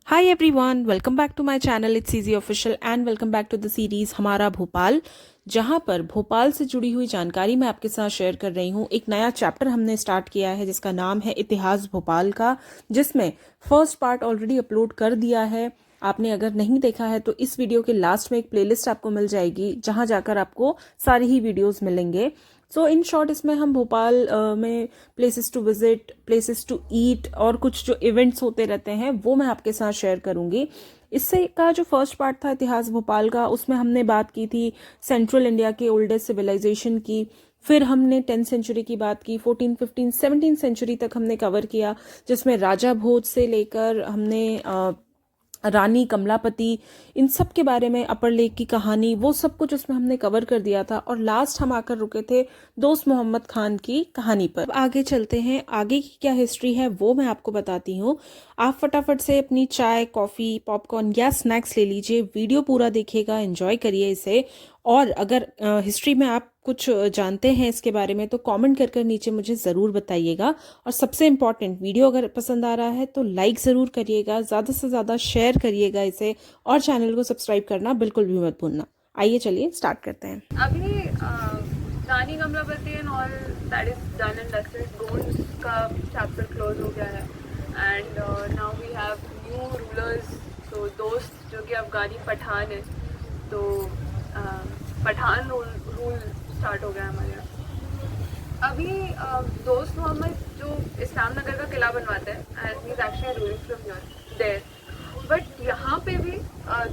Hi everyone, welcome back to my channel it's easy official and welcome back to the series हमारा भोपाल, जहां पर भोपाल से जुड़ी हुई जानकारी मैं आपके साथ शेयर कर रही हूं। एक नया चैप्टर हमने स्टार्ट किया है जिसका नाम है इतिहास भोपाल का, जिसमें फर्स्ट पार्ट ऑलरेडी अपलोड कर दिया है। आपने अगर नहीं देखा है तो इस वीडियो के लास्ट में एक प्लेलिस्ट आपको मिल जाएगी जहां जाकर आपको सारी ही वीडियोस मिलेंगे। सो इन शॉर्ट इसमें हम भोपाल में places to visit, places to eat और कुछ जो इवेंट्स होते रहते हैं वो मैं आपके साथ शेयर करूंगी। इससे का जो फर्स्ट पार्ट था इतिहास भोपाल का, उसमें हमने बात की थी सेंट्रल इंडिया के ओल्डेस्ट सिविलाइजेशन की। फिर हमने 10th सेंचुरी की बात की, 14, 15, 17 सेंचुरी तक हमने कवर किया, जिसमें राजा भोज से लेकर हमने रानी कमलापति, इन सब के बारे में, अपर लेक की कहानी, वो सब कुछ उसमें हमने कवर कर दिया था। और लास्ट हम आकर रुके थे दोस्त मोहम्मद खान की कहानी पर। अब आगे चलते हैं, आगे की क्या हिस्ट्री है वो मैं आपको बताती हूँ। आप फटाफट से अपनी चाय, कॉफ़ी, पॉपकॉर्न या स्नैक्स ले लीजिए, वीडियो पूरा देखिएगा, एंजॉय करिए इसे। और अगर हिस्ट्री में आप कुछ जानते हैं इसके बारे में तो कमेंट कर नीचे मुझे ज़रूर बताइएगा। और सबसे इम्पॉर्टेंट, वीडियो अगर पसंद आ रहा है तो लाइक ज़रूर करिएगा, ज़्यादा से ज़्यादा शेयर करिएगा इसे, और चैनल को सब्सक्राइब करना बिल्कुल भी मत भूलना। आइए चलिए स्टार्ट करते हैं। अभी Rani Kamalapati and all that is done and dusted, Gonds का चैप्टर क्लोज हो गया है and now we have new rulers. तो दोस्त जो कि अफगानी पठान है, तो पठान रूल स्टार्ट हो गया है हमारे यहाँ। अभी दोस्त मोहम्मद जो इस्लाम नगर का किला बनवाते हैं and he is actually ruling from there, but यहाँ पे भी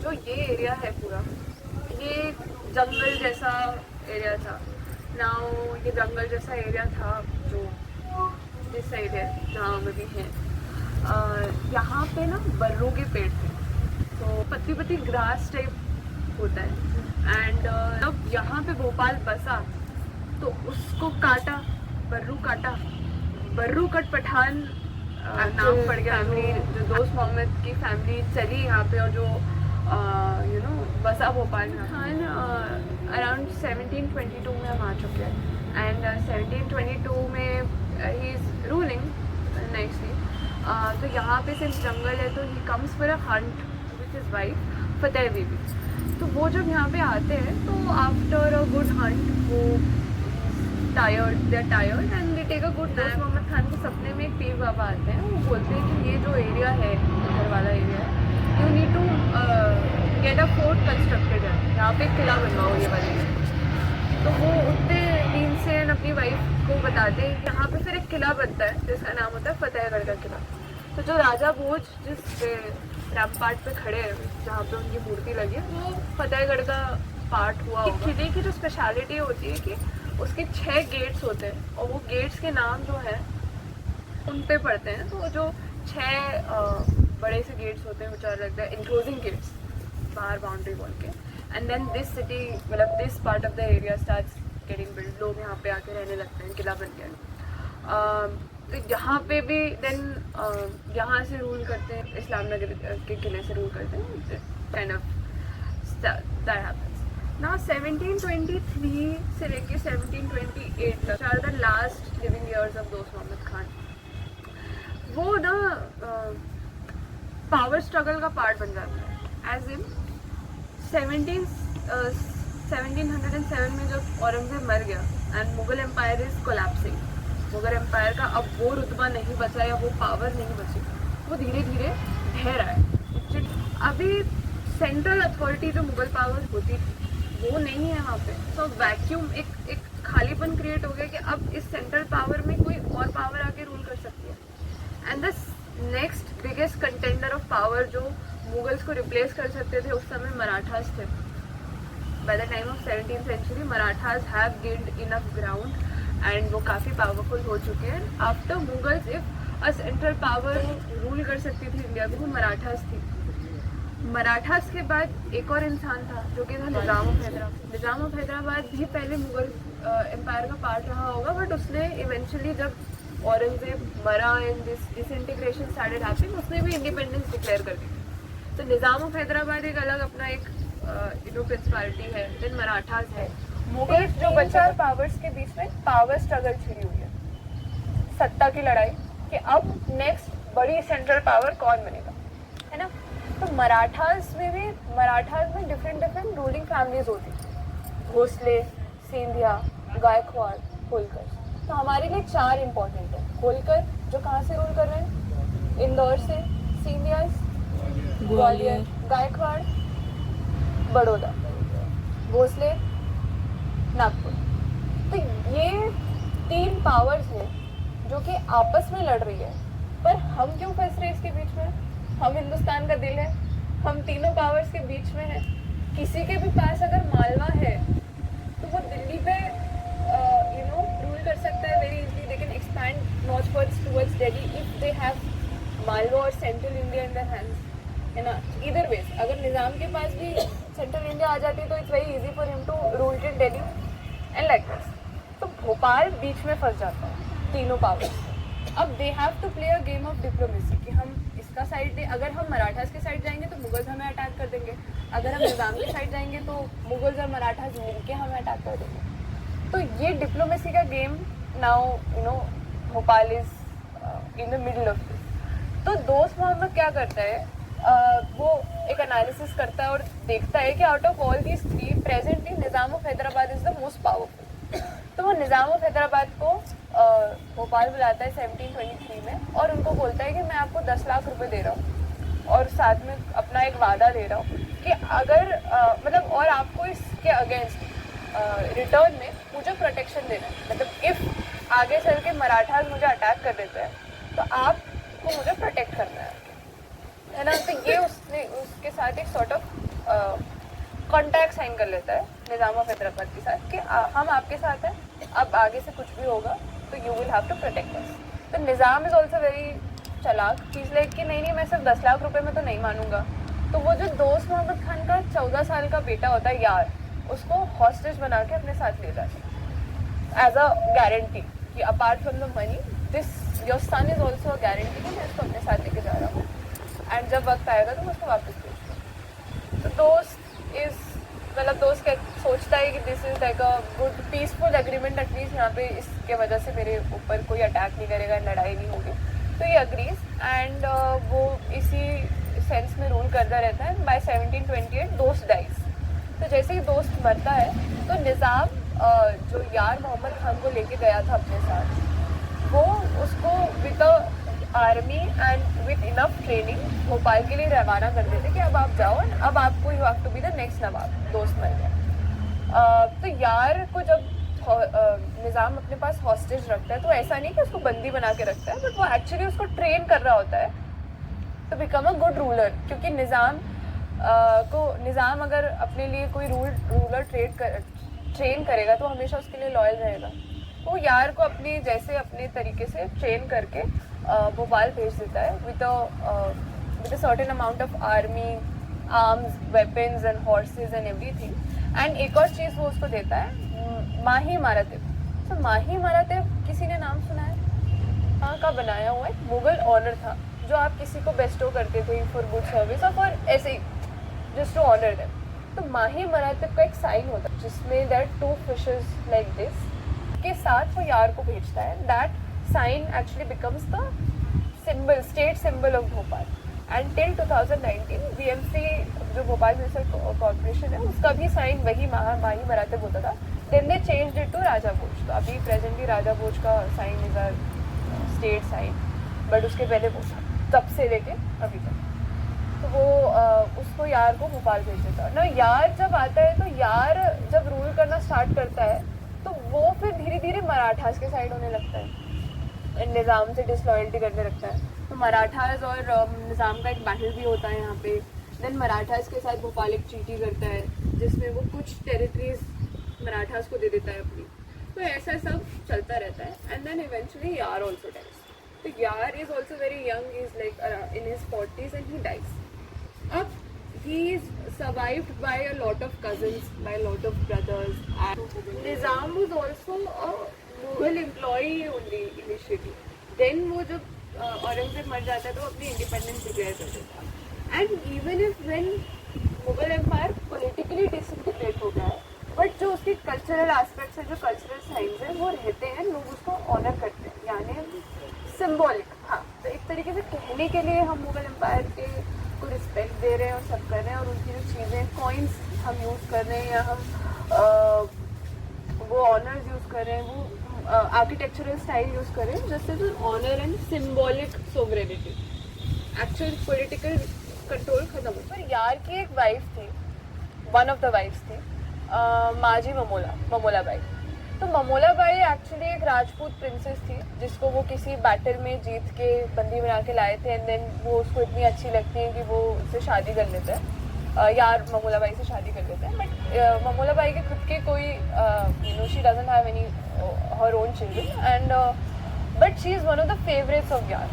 जो ये एरिया है पूरा, ये जंगल जैसा एरिया था। नाउ ये जंगल जैसा एरिया था जो जिस साइड है जहाँ हम अभी हैं, यहाँ पे ना बर्रों के पेड़ थे, तो पत्ती पत्ती ग्रास टाइप होता है। एंड जब यहाँ पे भोपाल बसा तो उसको काटा, बर्रू कट पठान नाम पड़ गया। फैमिली जो दोस्त मोहम्मद की फैमिली चली यहाँ पे और जो बसा भोपाल में। खान अराउंड 1722 में हम आ चुके हैं एंड 1722 में ही इज़ रूलिंग नेक्स्टली। तो यहाँ पे सिर्फ जंगल है, तो he comes for a hunt with his wife Fateh Bibi. तो वो जब यहाँ पे आते हैं तो आफ्टर अ गुड हंट वो they are tired and they take a good nap. Mohammad Khan के सपने में एक पीर बाबा आते हैं, वो बोलते हैं कि ये जो एरिया है, इधर वाला एरिया है, you need to get a fort constructed है, यहाँ पे एक किला बनवाओ ये वाले। तो वो उठते दिन से अपनी वाइफ को बताते हैं कि यहाँ पे फिर एक किला बनता है जिसका नाम होता है फतेहगढ़ का किला। तो जो राजा भोज जिस रैम्पार्ट पे खड़े हैं, जहाँ पे उनकी मूर्ति लगी है, वो फतेहगढ़ का पार्ट हुआ होगा। किले की जो स्पेशलिटी होती है कि उसके 6 गेट्स होते हैं और वो गेट्स के नाम जो है उन पे पड़ते हैं। तो जो 6 बड़े से गेट्स होते हैं which are like the enclosing gates, बाहर बाउंड्री वॉल के, एंड देन दिस सिटी, मतलब this part of the area starts getting build. लोग यहाँ पे आके रहने लगते हैं, किला बन गया। तो यहाँ पे भी देन यहाँ से रूल करते हैं, इस्लाम नगर के किले से रूल करते हैं, kind of that happens. Now 1723 से लेके 1728 तक are the last living years of Dost Mohammad Khan. वो ना पावर स्ट्रगल का पार्ट बन जाता है, एज इन 1707 में जब औरंगजेब मर गया and Mughal empire is collapsing. Mughal empire का अब वो रुतबा नहीं बचा या वो पावर नहीं बची, वो धीरे धीरे ढह रहा है। अभी सेंट्रल अथॉरिटी जो मुगल पावर होती थी वो नहीं है वहाँ पे, तो वैक्यूम, एक खालीपन क्रिएट हो गया कि अब इस सेंट्रल पावर में कोई और पावर आके रूल कर सकती है। And the next biggest contender of power जो मुगल्स को रिप्लेस कर सकते थे उस समय मराठास थे। By the time of 17th century Marathas have gained enough ground and वो काफ़ी पावरफुल हो चुके हैं। After Mughals if a central power rule कर सकती थी इंडिया को, वो मराठास थी। मराठास के बाद एक और इंसान था जो कि था निज़ाम ऑफ हैदराबाद। निज़ाम ऑफ हैदराबाद भी पहले मुगल एम्पायर का पार्ट रहा होगा, बट उसने इवेंचुअली जब औरंगजेब मरा and this disintegration started happening, उसने भी इंडिपेंडेंस डिक्लेयर कर दी थी। तो निज़ाम ऑफ हैदराबाद एक अलग अपना एक प्रिंसिपैलिटी है, देन मराठास है। मुगल जो बचा पावर्स के बीच में पावर स्ट्रगल छिड़ी हुई है, सत्ता की लड़ाई कि अब नेक्स्ट बड़ी सेंट्रल पावर कौन बनेगा, है ना। मराठास में डिफरेंट रूलिंग फैमिलीज होती थी, भोसले, सिंधिया, गायकवाड़, होलकर। तो हमारे लिए 4 इम्पोर्टेंट है। होलकर जो कहाँ से रूल कर रहे हैं, इंदौर से, सिंधिया ग्वालियर, गायकवाड़ बड़ौदा, भोसले नागपुर। तो ये 3 पावर्स हैं जो कि आपस में लड़ रही है, पर हम क्यों फंस रहे इसके बीच में? हम हिंदुस्तान का दिल है, हम तीनों पावर्स के बीच में हैं। किसी के भी पास अगर मालवा है तो वो दिल्ली पे रूल कर सकता है very easily. They can expand northwards towards Delhi if they have Malwa और central India in their hands, है ना। इधर वेज अगर निज़ाम के पास भी सेंट्रल इंडिया आ जाती तो it's very easy for him to rule in Delhi and like this. तो भोपाल बीच में फंस जाता है तीनों पावर्स। अब they have to play a game of diplomacy कि हम इसका साइड दें। अगर हम मराठास के साइड जाएंगे तो मुगल्स हमें अटैक कर देंगे, अगर हम निज़ाम के साइड जाएंगे तो मुगल्स और मराठास मिलके हमें अटैक कर देंगे। तो ये डिप्लोमेसी का game now Bhopal is in the middle of this. तो दोस्त मोहम्मद क्या करता है, वो एक एनालिसिस करता है और देखता है कि out of all these 3 presently Nizam of Hyderabad is the most powerful. तो वो निज़ाम ऑफ हैदराबाद को भोपाल बुलाता है 1723 में और उनको बोलता है कि मैं आपको 10 लाख रुपए दे रहा हूँ और साथ में अपना एक वादा दे रहा हूँ कि अगर मतलब और आपको इसके अगेंस्ट रिटर्न में मुझे प्रोटेक्शन देना है। मतलब इफ़ आगे चल के मराठास मुझे अटैक कर देते हैं तो आपको मुझे प्रोटेक्ट करना है ना। तो ये उसके साथ एक सॉर्ट ऑफ कॉन्ट्रैक्ट साइन कर लेता है निज़ाम ऑफ हैदराबाद के साथ कि हम आपके साथ हैं, अब आगे से कुछ भी होगा तो you will have to protect us. तो निज़ाम इज़ ऑल्सो वेरी चालाक, चीज़ लाइक कि नहीं मैं सिर्फ 10 लाख रुपए में तो नहीं मानूंगा। तो वो जो दोस्त मोहम्मद खान का 14 साल का बेटा होता है यार, उसको हॉस्टेज बना के अपने साथ ले जाता है एज अ गारंटी कि apart from the money this your son is also a guarantee कि मैं इसको अपने साथ लेके जा रहा हूँ एंड जब वक्त आएगा तो मैं उसको वापस भेज दूँ। तो दोस्त दोस्त सोचता है कि this is like a good peaceful agreement, at least यहाँ पे इसके वजह से मेरे ऊपर कोई अटैक नहीं करेगा, लड़ाई नहीं होगी। तो ये अग्रीज एंड वो इसी सेंस में रूल करता रहता है। बाय 1728 दोस्त डाइज। तो जैसे ही दोस्त मरता है तो निज़ाम जो यार मोहम्मद खान को लेके गया था अपने साथ, वो उसको with army and with enough training Bhopal के लिए रवाना कर देते कि अब आप जाओ, अब आपको you have to be the next nawab. Dost मर गया। तो यार को जब निज़ाम अपने पास हॉस्टेज रखता है तो ऐसा नहीं कि उसको बंदी बना के रखता है, बट वो एक्चुअली उसको ट्रेन कर रहा होता है तो बिकम अ गुड रूलर। क्योंकि निज़ाम अगर अपने लिए कोई रूलर ट्रेन करेगा तो हमेशा उसके लिए लॉयल रहेगा। वो यार को अपने तरीके से ट्रेन करके भोपाल भेज देता है with a certain amount of army, arms, weapons and horses and everything. And एक और चीज़ वो उसको देता है, माही मारातिब। तो माही मारातिब किसी ने नाम सुना है? हाँ, का बनाया हुआ एक मुगल ऑनर था जो आप किसी को बेस्टो करते थे फॉर गुड सर्विस और फॉर ऐसे ही जस्ट टू ऑनर देम। तो माही मारातिब का एक साइन होता है जिसमें दैट 2 फिशेस लाइक दिस के साथ वो यार को भेजता है। That sign actually becomes the symbol, state symbol of Bhopal. And till 2019 BMC जो भोपाल म्यूनिसिपल कॉर्पोरेशन है उसका भी साइन वही माही मारातिब होता था। Then they changed it to Raja Bhoj. तो अभी प्रेजेंटली राजा भोज का sign is a state sign, but उसके पहले वो तब से लेके अभी तक। तो वो उसको यार को भोपाल भेज देता ना। यार जब आता है तो यार जब रूल करना स्टार्ट करता है तो वो फिर धीरे धीरे मराठास के साइड होने लगता है, निज़ाम से डिसलॉयल्टी करने लगता है। तो मराठास और निज़ाम का एक बैटल भी होता है यहाँ पे। देन मराठास के साथ भोपाल एक ट्रीटी करता है जिसमें वो कुछ टेरिटरीज मराठास को दे देता है अपनी। तो ऐसा सब चलता रहता है and then eventually Yar also dies. तो Yar is also very young, he is like in his 40s and he dies. अब he is survived by a lot of cousins, by a lot of brothers. And Nizam was also a Mughal employee only initially. Then वो जब औरंगजेब मर जाता है तो अपनी independence declare कर देता है। And even if when Mughal empire politically disintegrate हो गया है, बट जो उसके कल्चरल एस्पेक्ट्स है, जो कल्चरल साइंस है वो रहते हैं, लोग उसको ऑनर करते हैं, यानी सिम्बॉलिक। हाँ, तो एक तरीके से कहने के लिए हम मुगल एम्पायर के को रिस्पेक्ट दे रहे हैं और सब कर रहे हैं, और उनकी जो चीज़ें कॉइन्स हम यूज़ कर रहे हैं या हम वो ऑनर्स यूज़ कर रहे हैं, वो आर्किटेक्चरल स्टाइल यूज़ कर रहे हैं, just as an honour and symbolic sovereignty. Actual political control खत्म हो। पर यार की एक वाइफ थी, वन ऑफ द वाइफ्स थी माजी ममोला बाई। तो ममोला बाई एक्चुअली एक राजपूत प्रिंसेस थी जिसको वो किसी बैटल में जीत के बंदी बना के लाए थे, एंड देन वो उसको इतनी अच्छी लगती है कि वो उससे शादी कर लेता है, यार ममोला बाई से शादी कर लेता है। बट ममोला बाई के खुद के कोई she doesn't have any her own children, and but she is one of the favourites of Yar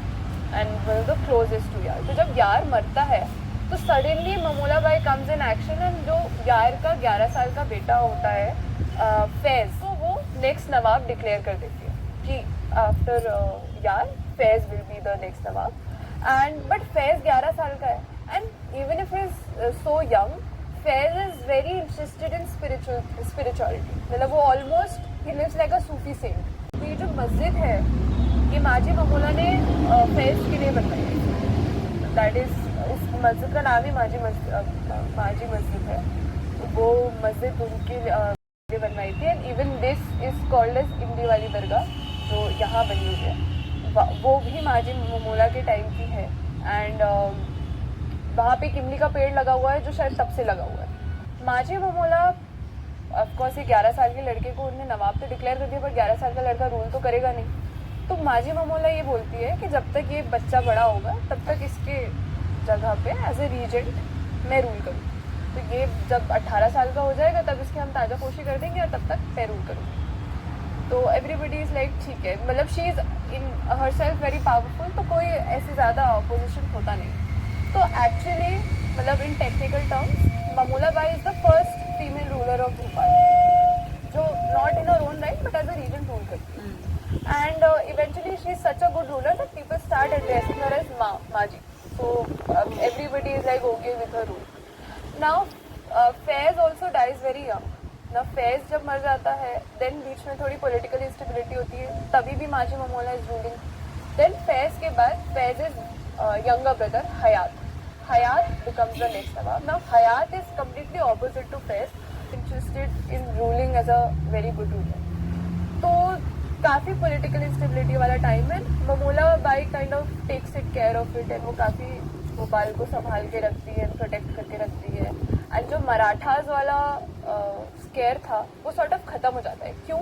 and one of the closest to Yar. तो जब यार मरता है तो suddenly Mamola Bai comes in action, and जो यार का 11 साल का बेटा होता है फैज़, तो वो नेक्स्ट नवाब डिक्लेयर कर देती है कि आफ्टर यार Faiz will be the next nawab. And but Faiz 11 साल का है, and even if is so young, Faiz is very interested in spirituality. मतलब वो almost he lives like a Sufi saint. तो ये जो मस्जिद है ये माजी ममोला ने फैज़ के लिए बनवाई है। दैट इज, उस मस्जिद का नाम ही माजी मस्जिद है। वो मस्जिद उनके लिए बनवाई थी, and even this is called as इमली वाली दरगाह जो यहाँ बनी हुई है, वो भी माजी ममोला के टाइम की है। एंड वहाँ पे एक इमली का पेड़ लगा हुआ है जो शायद तब से लगा हुआ है। माजी ममोला ऑफकोर्स ये 11 साल के लड़के को उन्होंने नवाब तो डिक्लेयर कर दिया, पर 11 साल का लड़का रूल तो करेगा नहीं। तो माजी ममोला ये बोलती है कि जब तक ये बच्चा बड़ा होगा तब तक इसके जगह पे एज ए रीजेंट मैं रूल करूँ। तो ये जब 18 साल का हो जाएगा तब इसकी हम ताज़ापोशी कर देंगे और तब तक मैं रूल करूँगी। तो एवरीबडी इज़ लाइक ठीक है, मतलब she is in her self very powerful, तो कोई ऐसे ज़्यादा अपोजिशन होता नहीं। तो एक्चुअली मतलब in technical terms Mamola Bai is the first female ruler of Bhopal, जो not in her own right but as a regent rule करती है। And eventually she is such a good ruler that people start addressing her as Maji. So everybody is like okay with her rule. Now Faiz also dies very young. Now Faiz जब मर जाता है then बीच में थोड़ी political instability होती है, तभी भी माजी ममोला is ruling. Then Faiz के बाद Faiz is younger brother Hayat. Hayat becomes the next Nawab. Now Hayat is completely opposite to Faiz, interested in ruling as a very good ruler. तो काफ़ी political instability वाला time है। Mamola Bai kind of takes it care of it, and वो काफ़ी भोपाल को संभाल के रखती है, प्रोटेक्ट करके रखती है। एंड जो मराठास वाला स्केयर था वो सॉर्ट ऑफ ख़त्म हो जाता है। क्यों?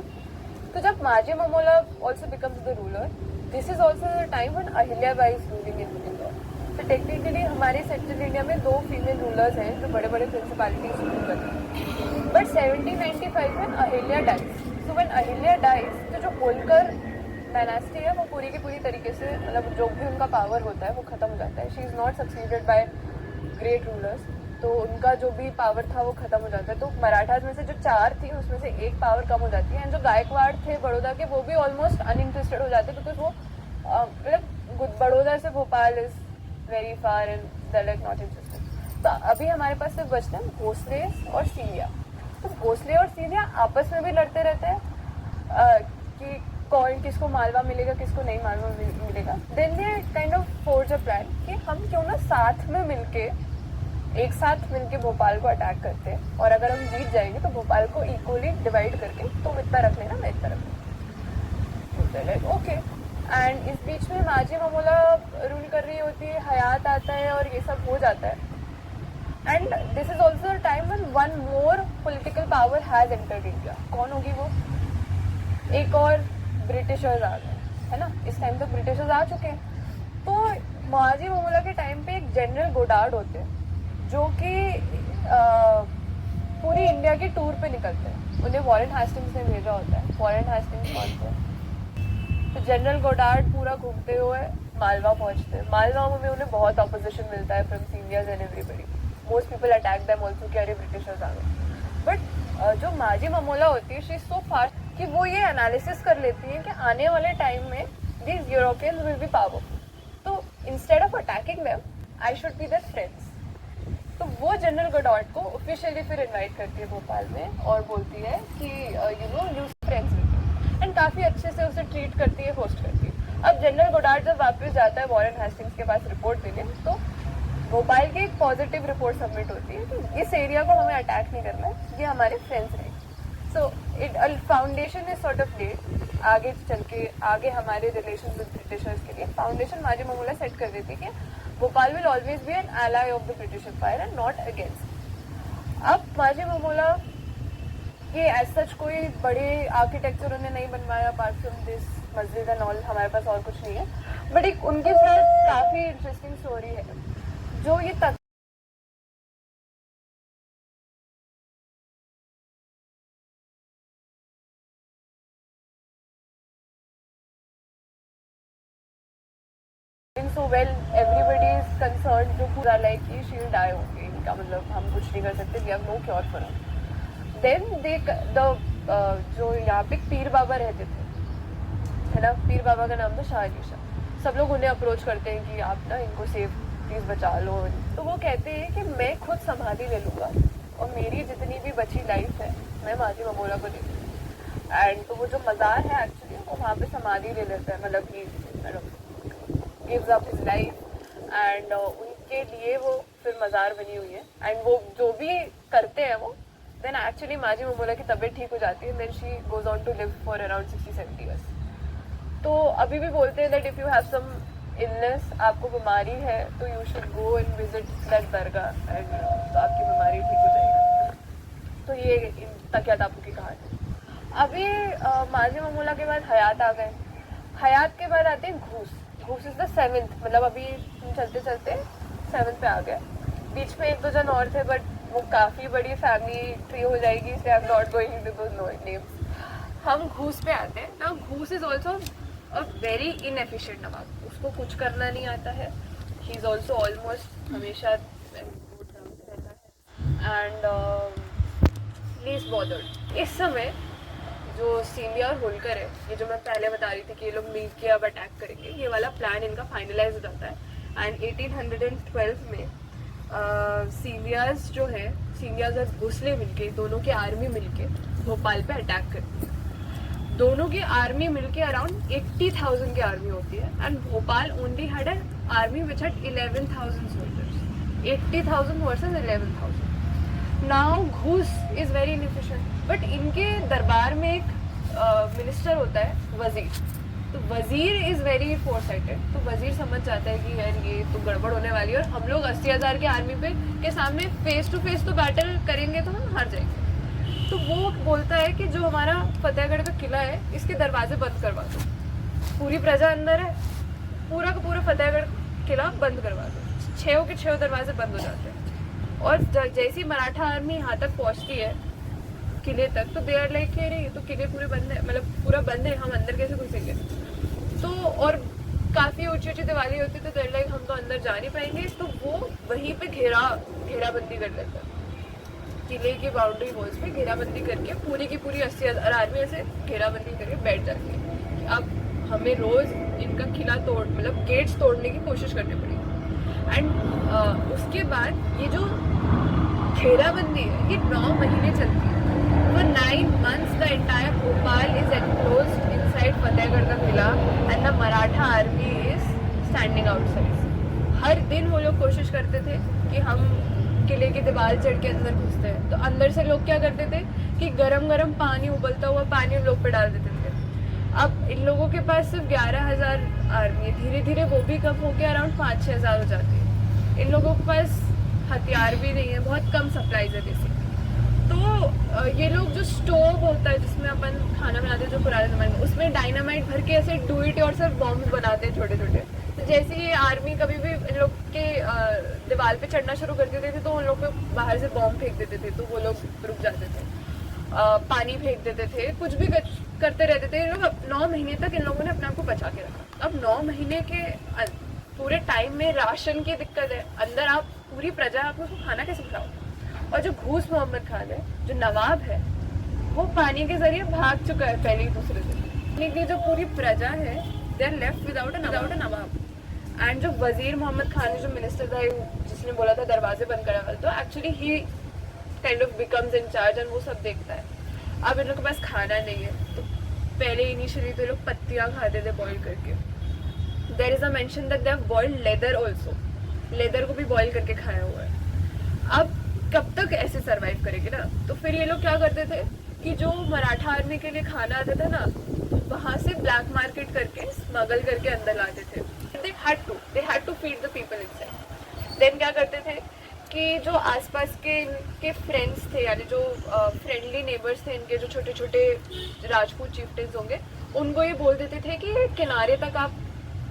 तो जब Maji Mamola also becomes the ruler, this is also the time when Ahilya Bai is ruling in India. तो टेक्निकली हमारे सेंट्रल इंडिया में 2 फीमेल रूलर्स हैं जो बड़े बड़े प्रिंसिपैलिटीज रूल करते हैं। बट 1795 में अहिल्या डाइज। तो व्हेन अहिल्या डाइज तो जो होलकर डायनास्टी है वो पूरी की पूरी तरीके से, मतलब जो भी उनका पावर होता है वो ख़त्म हो जाता है। She is not succeeded by great rulers, तो उनका जो भी पावर था वो ख़त्म हो जाता है। तो मराठाज में से जो 4 थी उसमें से एक पावर कम हो जाती है, एंड जो गायकवाड़ थे बड़ौदा के वो भी ऑलमोस्ट अनइंटरेस्टेड हो जाते हैं, बिकॉज वो मतलब बड़ौदा से Bhopal is very far and they like not interested. तो अभी हमारे पास सिर्फ बचते हैं भोसले और सीलिया। तो भोसले और सीलिया आपस में भी लड़ते रहते हैं कि कौन किसको मालवा मिलेगा किसको नहीं मालवा मिलेगा। Then they kind of forge a plan कि हम क्यों ना साथ में मिलके एक साथ मिलके भोपाल को अटैक करते हैं, और अगर हम जीत जाएंगे तो भोपाल को इक्वली डिवाइड करके तुम इतना रख लेना मैं इतना रख लेना। ओके। एंड इस बीच में माजी ममोला रूल कर रही होती है, हयात आता है और ये सब हो जाता है। And this is also a time when one more political power has entered India. कौन होगी वो? एक और ब्रिटिशर्स आ गए, है ना। इस टाइम तक ब्रिटिशर्स आ चुके हैं। तो माजी ममोला के टाइम पे एक जनरल गोडार्ड होते हैं जो कि पूरी इंडिया के टूर पे निकलते हैं। उन्हें वॉरेन हेस्टिंग्स ने भेजा होता है। वॉरेन हेस्टिंग्स कौन थे? तो जनरल गोडार्ड पूरा घूमते हुए मालवा पहुंचते हैं। मालवा में उन्हें बहुत ऑपोजिशन मिलता है from seniors and everybody. Most people attack them also कि अरे ब्रिटिशर्स आ गए। बट जो माजी ममोला होती है शी इज सो फास्ट कि वो ये एनालिसिस कर लेती है कि आने वाले टाइम में these Europeans will be powerful, तो instead of attacking them I should be their friends. तो वो जनरल गोडार्ड को ऑफिशियली फिर इनवाइट करती है भोपाल में और बोलती है कि you know you friends with me, and काफ़ी अच्छे से उसे ट्रीट करती है, होस्ट करती है। अब जनरल गोडार्ड जब वापस जाता है वॉरेन हेस्टिंग्स के पास रिपोर्ट देने, तो भोपाल की एक पॉजिटिव रिपोर्ट सबमिट होती है कि इस एरिया को हमें अटैक नहीं करना है, ये हमारे फ्रेंड्स हैं। So it foundation is sort of date आगे चल के आगे हमारे रिलेशन विद ब्रिटिशर्स के लिए फाउंडेशन माजी मामूला सेट कर देती है कि Bhopal will always be an ally of the British empire and not against. अब माजी मामूला ये एज सच कोई बड़े आर्किटेक्चर उन्होंने नहीं बनवाया अपार्ट फ्रॉम दिस मस्जिद एंड ऑल, हमारे पास और कुछ नहीं है, बट एक उनके साथ काफ़ी इंटरेस्टिंग स्टोरी है जो ये so well everybody is concerned जो पूरा लाइक ये शी विल डाई होंगे, इनका मतलब हम कुछ नहीं कर सकते, we have no cure for him. Then they the जो यहाँ पे पीर बाबा रहते थे, है ना, पीर बाबा का नाम था शाह अली शाह। सब लोग उन्हें अप्रोच करते हैं कि आप ना इनको सेफ प्लीज़ बचा लो, तो वो कहते हैं कि मैं खुद समाधि ले लूँगा और मेरी जितनी भी बची लाइफ है मैं माजी मामूला को दे दूँगी। एंड तो वो जो मज़ार है एक्चुअली वो वहाँ पे समाधि ले लेता है, मतलब कि gives up his life and उनके लिए वो फिर मज़ार बनी हुई है। एंड वो जो भी करते हैं वो देन एक्चुअली माजी मामूला की तबीयत ठीक हो जाती है, then she goes on to live for around 60-70 years। तो अभी भी बोलते हैं that if you have some illness, आपको बीमारी है तो you should go and visit that दरगाह एंड तो आपकी बीमारी ठीक हो जाएगी। तो ये तकिया टापू की कहानी। अभी माजी मामूला के बाद हयात आ गए, हयात के बाद आते हैं घूस। घूस इज द 7th, मतलब अभी चलते चलते 7th पे आ गए। बीच में 1-2 जन और थे बट वो काफ़ी बड़ी फैमिली ट्री हो जाएगी, इसलिए I am not going to those names. हम घूस पे आते हैं ना। Ghaus is also a very inefficient nawab, उसको कुछ करना नहीं आता है। ही इज़ ऑल्सो ऑलमोस्ट हमेशा रहता है एंड लीस्ट बॉदर्ड। इस समय जो सीलिया और होलकर है, ये जो मैं पहले बता रही थी कि ये लोग मिलके अब अटैक करेंगे, ये वाला प्लान इनका फाइनलाइज हो जाता है। एंड 1812 में सीलियाज जो है, सीलियाज और भोसले मिलके, दोनों की आर्मी मिलके भोपाल पे अटैक करती है। दोनों की आर्मी मिलके अराउंड 80,000 की आर्मी होती है and Bhopal only had an army which had 11,000 soldiers. 80,000 versus 11,000। Now घूस इज़ वेरी इनएफिशिएंट, बट इनके दरबार में एक मिनिस्टर होता है वजीर, तो वजीर इज़ वेरी फोरसाइटेड। तो वजीर समझ जाता है कि यार ये तो गड़बड़ होने वाली है और हम लोग 80,000 की आर्मी पे के सामने फेस टू फेस तो बैटल करेंगे तो हम हार जाएंगे। तो वो बोलता है कि जो हमारा फतेहगढ़ का किला है इसके दरवाजे बंद करवा दो, पूरी प्रजा अंदर है, पूरा का पूरा फतेहगढ़ किला बंद करवा दो। 6 के 6 दरवाजे बंद हो जाते हैं और जैसी मराठा आर्मी यहाँ तक पहुँचती है किले तक तो दे आर लाइक कह रही है तो किले पूरे बंद है, मतलब पूरा बंद है, हम अंदर कैसे घुसेंगे। तो और काफ़ी ऊंची ऊंची दिवाली होती है तो देर लाइक हम तो अंदर जा नहीं पाएंगे, तो वो वहीं पे घेराबंदी कर लेता है। किले की बाउंड्री वॉल्स पे घेराबंदी करके पूरी की पूरी 80,000 आर्मी ऐसे घेराबंदी करके बैठ जाती है। अब हमें रोज़ इनका किला मतलब गेट्स तोड़ने की कोशिश करनी पड़ेगी। एंड उसके बाद ये जो घेराबंदी है ये 9 महीने चलती है। For 9 months the entire Bhopal is enclosed inside Fatehgarh का किला and the Maratha army is standing outside। हर दिन वो लोग कोशिश करते थे कि हम किले की दीवार चढ़ के अंदर घुसते हैं, तो अंदर से लोग क्या करते थे कि गरम गरम पानी, उबलता हुआ पानी उन लोग पे डाल देते थे। अब इन लोगों के पास सिर्फ 11,000 आर्मी है, धीरे धीरे वो भी कम होकर अराउंड 5-6 हज़ार हो जाती है। इन लोगों के पास हथियार भी नहीं है, बहुत कम सप्लाईज है बेसिक। तो ये लोग जो स्टोव होता है जिसमें अपन खाना बनाते हैं जो पुराने ज़माने में, उसमें डायनामाइट भर के ऐसे डू इट और सिर्फ बॉम्ब बनाते हैं छोटे छोटे। तो जैसे ये आर्मी कभी भी इन लोग के दीवार पे चढ़ना शुरू कर देते थे तो उन लोग पे बाहर से बॉम्ब फेंक देते थे, तो वो लोग रुक जाते थे। पानी फेंक देते थे, कुछ भी करते रहते थे। ये लोग 9 महीने तक इन लोगों ने अपने आप को बचा के रखा। अब 9 महीने के पूरे टाइम में राशन की दिक्कत है, अंदर आप पूरी प्रजा आप उसको खाना कैसे खिलाओ। और जो घूस मोहम्मद खान है, जो नवाब है, वो पानी के जरिए भाग चुका है पहले ही दूसरे दिन। लेकिन जो पूरी प्रजा है they are left without a nawab. And जो वजीर मोहम्मद खान जो मिनिस्टर था जिसने बोला था दरवाजे बंद करा, तो actually he kind of becomes in charge and वो सब देखता है। अब इन लोग के पास खाना नहीं है तो पहले इनिशियली तो लोग पत्तियाँ खाते थे बॉईल करके। There is a mention that they have boiled leather also. Leather को भी बॉईल करके खाया हुआ है। अब कब तक ऐसे सरवाइव करेंगे ना। तो फिर ये लोग क्या करते थे कि जो मराठा आर्मी के लिए खाना आता था ना, वहां से ब्लैक मार्केट करके स्मगल करके अंदर लाते थे। They had to feed the people inside. Then क्या करते थे कि जो आसपास के फ्रेंड्स थे, यानी जो फ्रेंडली नेबर्स थे इनके, जो छोटे छोटे राजपूत चीफ्टेंस होंगे, उनको ये बोल देते थे कि किनारे तक आप,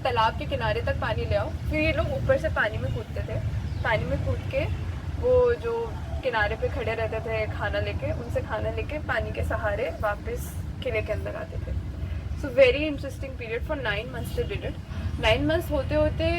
तालाब के किनारे तक पानी ले आओ। फिर ये लोग ऊपर से पानी में कूदते थे। पानी में कूद के वो जो किनारे पे खड़े रहते थे खाना लेके, उनसे खाना लेके पानी के सहारे वापस किले के अंदर आते थे। So very interesting period for 9 months they did it। 9 months होते होते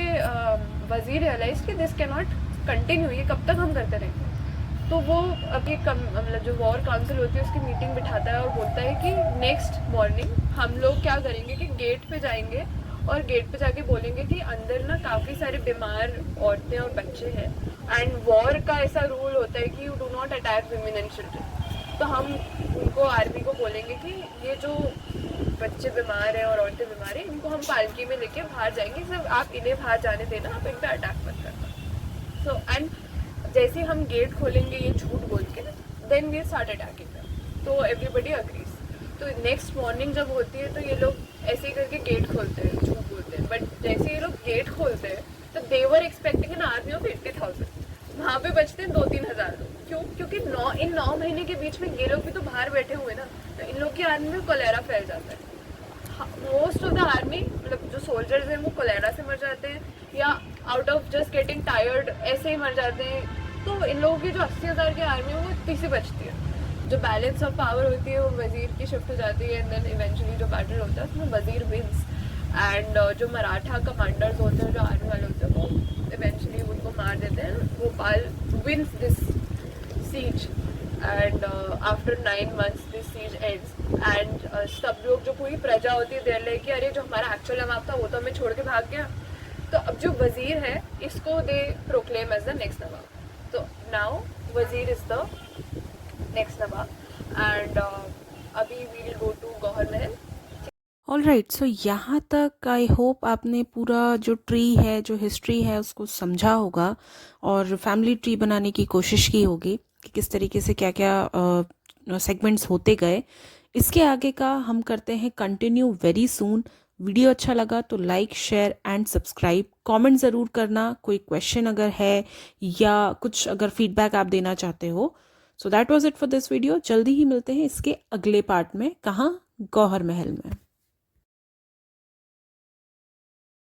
वजीर रियलाइज कि दिस कैन नॉट कंटिन्यू, ये कब तक हम करते रहेंगे। तो वो अभी मतलब जो वॉर काउंसिल होती है उसकी मीटिंग बिठाता है और बोलता है कि नेक्स्ट मॉर्निंग हम लोग क्या करेंगे कि गेट पे जाएंगे और गेट पे जाके बोलेंगे कि अंदर ना काफ़ी सारे बीमार औरतें और बच्चे हैं, एंड वॉर का ऐसा रूल होता है कि you do not attack women and children. तो हम उनको, आर्मी को बोलेंगे कि ये जो बच्चे बीमार हैं और औरतें बीमार हैं, इनको हम पालकी में लेके बाहर जाएंगे, सिर्फ आप इन्हें बाहर जाने देना, आप इन पर अटैक मत करना। सो एंड जैसे हम गेट खोलेंगे ये झूठ बोल के, then we start attacking them. तो एवरीबडी अग्रीज। तो नेक्स्ट मॉर्निंग जब होती है तो ये लोग ऐसे ही करके गेट खोलते हैं, झूठ बोलते हैं। बट जैसे ये लोग गेट खोलते हैं तो they were expecting an army of 80,000, वहाँ पे बचते हैं 2-3 हज़ार लोग। क्यों? क्योंकि इन 9 महीने के बीच में ये लोग भी तो बाहर बैठे हुए ना, तो इन लोग की आर्मी में कोलेरा फैल जाता है। मोस्ट ऑफ द आर्मी, मतलब जो सोल्जर्स हैं वो कोलेरा से मर जाते हैं, या out of just getting tired ऐसे ही मर जाते हैं। तो इन लोगों की जो 80,000 की आर्मी है वो इतनी सी बचती है। जो बैलेंस ऑफ पावर होती है वो वजीर की शिफ्ट हो जाती है, एंड देन इवेंचुअली जो बैटल होता है उसमें वजीर विंस, एंड जो मराठा कमांडर्स होते हैं, जो आर्मी वाले होते हैं, वो इवेंचुअली उनको मार देते हैं। Bhopal wins this siege, and after 9 months this siege ends, and सब लोग, जो पूरी प्रजा होती है, देर लाइक कि अरे जो हमारा एक्चुअल नवाब था वो तो हमें छोड़ के भाग गया। तो अब जो वजीर है इसको they proclaim as the next nawab. तो now Wazir is the next nawab, and अभी we will go to Gauhar Mahal. All right, सो यहाँ तक आई होप आपने पूरा जो ट्री है, जो हिस्ट्री है, उसको समझा होगा और फैमिली ट्री बनाने की कोशिश की होगी कि किस तरीके से क्या क्या सेगमेंट्स होते गए। इसके आगे का हम करते हैं कंटिन्यू वेरी सून। वीडियो अच्छा लगा तो like, share and subscribe. Comment ज़रूर करना, कोई क्वेश्चन अगर है या कुछ अगर फीडबैक आप देना चाहते हो। So that was it for this video. जल्दी ही मिलते हैं इसके अगले पार्ट में। कहाँ? गौहर महल में।